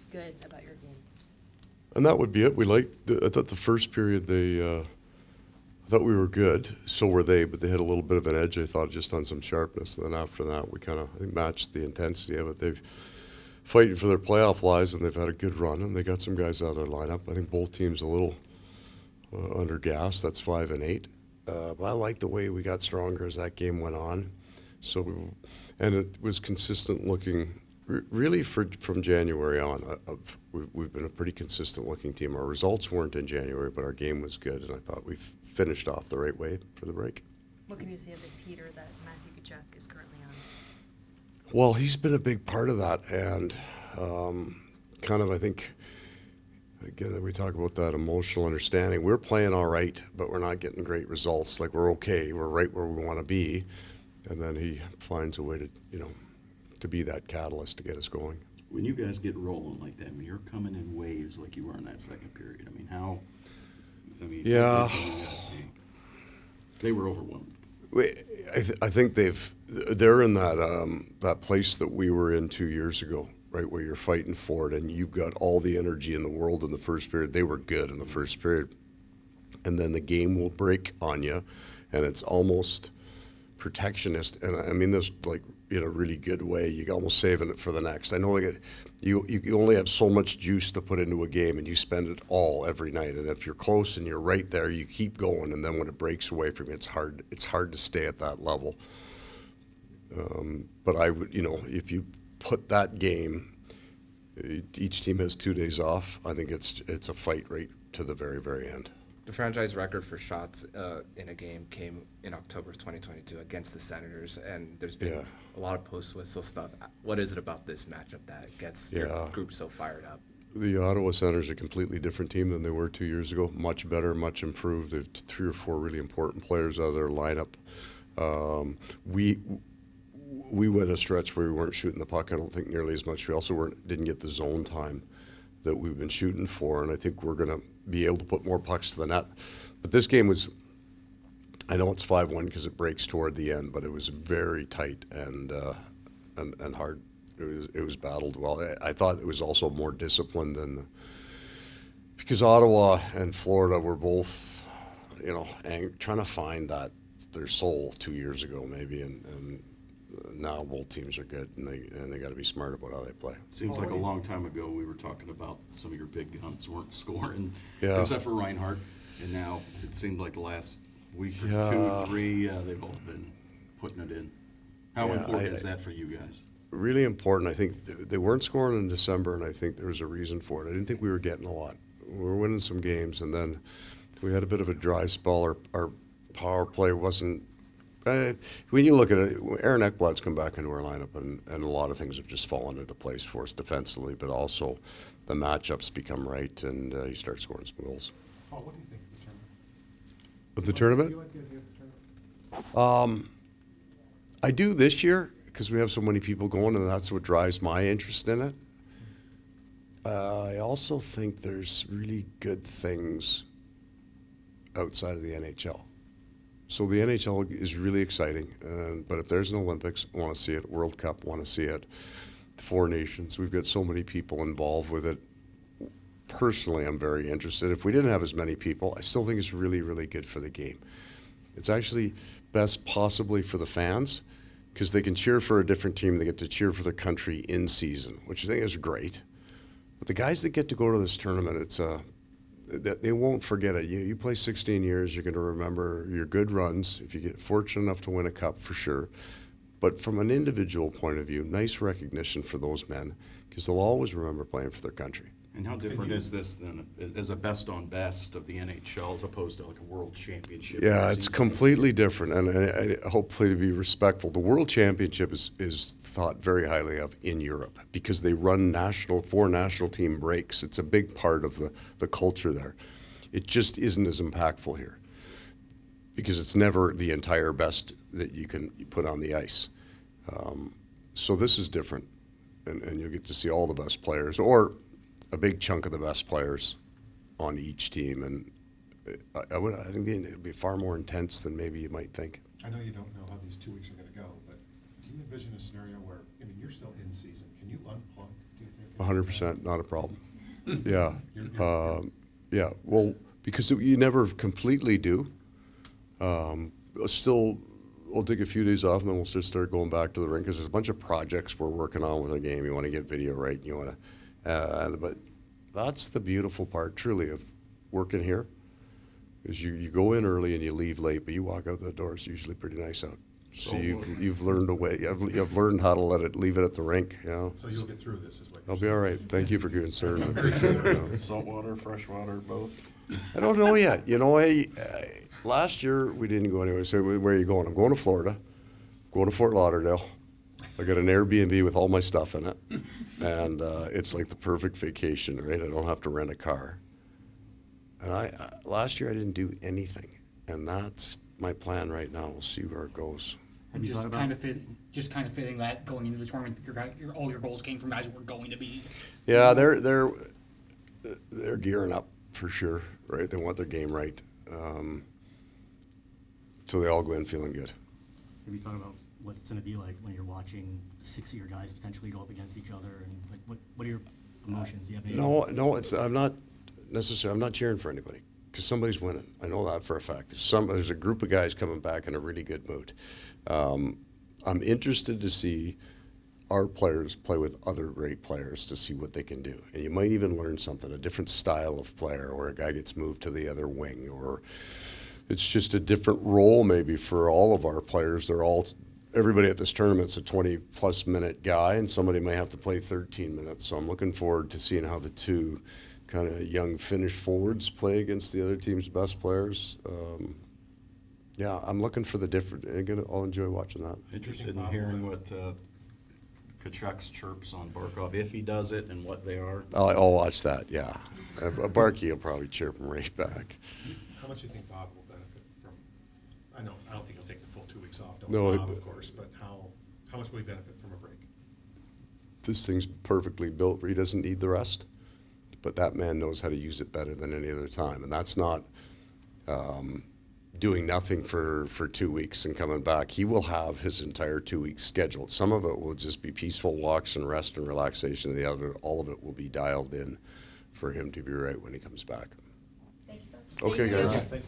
good about your game? And that would be it. I thought the first period I thought we were good. So were they, but they had a little bit of an edge, I thought, just on some sharpness. And then after that, we kind of, I think, matched the intensity of it. They've fighting for their playoff lives, and they've had a good run, and they got some guys out of their lineup. I think both teams a little under gas. That's 5 and 8. But I like the way we got stronger as that game went on. And it was consistent looking. Really, from January on, we've been a pretty consistent-looking team. Our results weren't in January, but our game was good, and I thought we finished off the right way for the break. What can you say of this heater that Matthew Tkachuk is currently on? Well, he's been a big part of that, and kind of, I think, again, we talk about that emotional understanding. We're playing all right, but we're not getting great results. Like, we're okay. We're right where we want to be, and then he finds a way to, to be that catalyst to get us going. When you guys get rolling like that, I mean, you're coming in waves like you were in that second period. I mean, Yeah. They were overwhelmed. I think they're in that place that we were in 2 years ago, right, where you're fighting for it and you've got all the energy in the world in the first period. They were good in the first period. And then the game will break on you, and it's almost protectionist. And I mean this like in a really good way. You're almost saving it for the next. I know you only have so much juice to put into a game, and you spend it all every night. And if you're close and you're right there, you keep going. And then when it breaks away from you, it's hard to stay at that level. But I would, if you put that game, each team has 2 days off. I think it's a fight right to the very, very end. The franchise record for shots in a game came in October 2022 against the Senators, and there's been a lot of post-whistle stuff. What is it about this matchup that gets your group so fired up? The Ottawa Senators are a completely different team than they were 2 years ago. Much better, much improved. They've 3 or 4 really important players out of their lineup. We went a stretch where we weren't shooting the puck, I don't think, nearly as much. We also didn't get the zone time that we've been shooting for, and I think we're going to be able to put more pucks to the net. But this game was, I know it's 5-1 because it breaks toward the end, but it was very tight and hard. It was battled well. I thought it was also more disciplined because Ottawa and Florida were both, trying to find their soul 2 years ago maybe, and now both teams are good, and they got to be smart about how they play. Seems like a long time ago we were talking about some of your big guns weren't scoring, except for Reinhart, and now it seemed like the last week or 2, 3, they've all been putting it in. How important is that for you guys? Really important. I think they weren't scoring in December, and I think there was a reason for it. I didn't think we were getting a lot. We were winning some games, and then we had a bit of a dry spell. Our power play wasn't. When you look at it, Aaron Ekblad's come back into our lineup, and a lot of things have just fallen into place for us defensively, but also the matchups become right, and you start scoring some goals. Paul, what do you think Of the tournament? Do you like the idea of the tournament? I do this year because we have so many people going, and that's what drives my interest in it. I also think there's really good things outside of the NHL. So the NHL is really exciting, but if there's an Olympics, I want to see it. World Cup, want to see it. The 4 nations, we've got so many people involved with it. Personally, I'm very interested. If we didn't have as many people, I still think it's really, really good for the game. It's actually best possibly for the fans because they can cheer for a different team. They get to cheer for their country in season, which I think is great. But the guys that get to go to this tournament, they won't forget it. You play 16 years, you're going to remember your good runs, if you get fortunate enough to win a cup, for sure. But from an individual point of view, nice recognition for those men, because they'll always remember playing for their country. And how different is this than as a best-on-best of the NHL as opposed to like a world championship? Yeah, it's completely different, and hopefully to be respectful, the World Championship is thought very highly of in Europe because they run 4 national team breaks. It's a big part of the culture there. It just isn't as impactful here because it's never the entire best that you can put on the ice. So this is different, and you'll get to see all the best players, or a big chunk of the best players on each team, and I think it'll be far more intense than maybe you might think. I know you don't know how these 2 weeks are going to go, but do you envision a scenario where, you're still in season. Can you unplug, do you think, 100%, not a problem. Yeah. Yeah, well, because you never completely do. Still, we'll take a few days off and then we'll just start going back to the rink because there's a bunch of projects we're working on with our game. You want to get video right, and you want to, but that's the beautiful part, truly, of working here. Is you go in early and you leave late, but you walk out the door, it's usually pretty nice out. So you've learned a way. You've learned how to leave it at the rink. You know. So you'll get through this, is what I'll you're be all right. Thank you for your concern. I appreciate it. You know. Saltwater, freshwater, both? I don't know yet. You know, last year we didn't go anywhere. So where are you going? I'm going to Florida. Going to Fort Lauderdale. I got an Airbnb with all my stuff in it, and it's like the perfect vacation, right? I don't have to rent a car. And last year I didn't do anything, and that's my plan right now. We'll see where it goes. And just kind of fitting that going into the tournament, all your goals came from guys who were going to be. Yeah, they're gearing up for sure, right? They want their game right, so they all go in feeling good. Have you thought about what it's going to be like when you're watching 6 of your guys potentially go up against each other, and like what are your emotions? Do you have any? No, I'm not necessarily. I'm not cheering for anybody because somebody's winning. I know that for a fact. There's a group of guys coming back in a really good mood. I'm interested to see our players play with other great players to see what they can do. And you might even learn something, a different style of player, where a guy gets moved to the other wing, or it's just a different role maybe for all of our players. Everybody at this tournament's a 20-plus minute guy, and somebody may have to play 13 minutes. So I'm looking forward to seeing how the two kind of young Finnish forwards play against the other team's best players. Yeah, I'm looking for the different. Again, I'll enjoy watching that. Interested in hearing what Tkachuk's chirps on Barkov, if he does it, and what they are. I'll watch that, yeah. Barkey will probably chirp him right back. How much do you think Bob will benefit from, I don't think he'll take the full 2 weeks off, No, Bob, of course, but how much will he benefit from a break? This thing's perfectly built. He doesn't need the rest, but that man knows how to use it better than any other time. And that's not doing nothing for 2 weeks and coming back. He will have his entire 2 weeks scheduled. Some of it will just be peaceful walks and rest and relaxation. The other, all of it will be dialed in for him to be right when he comes back. Thank you. Okay, guys.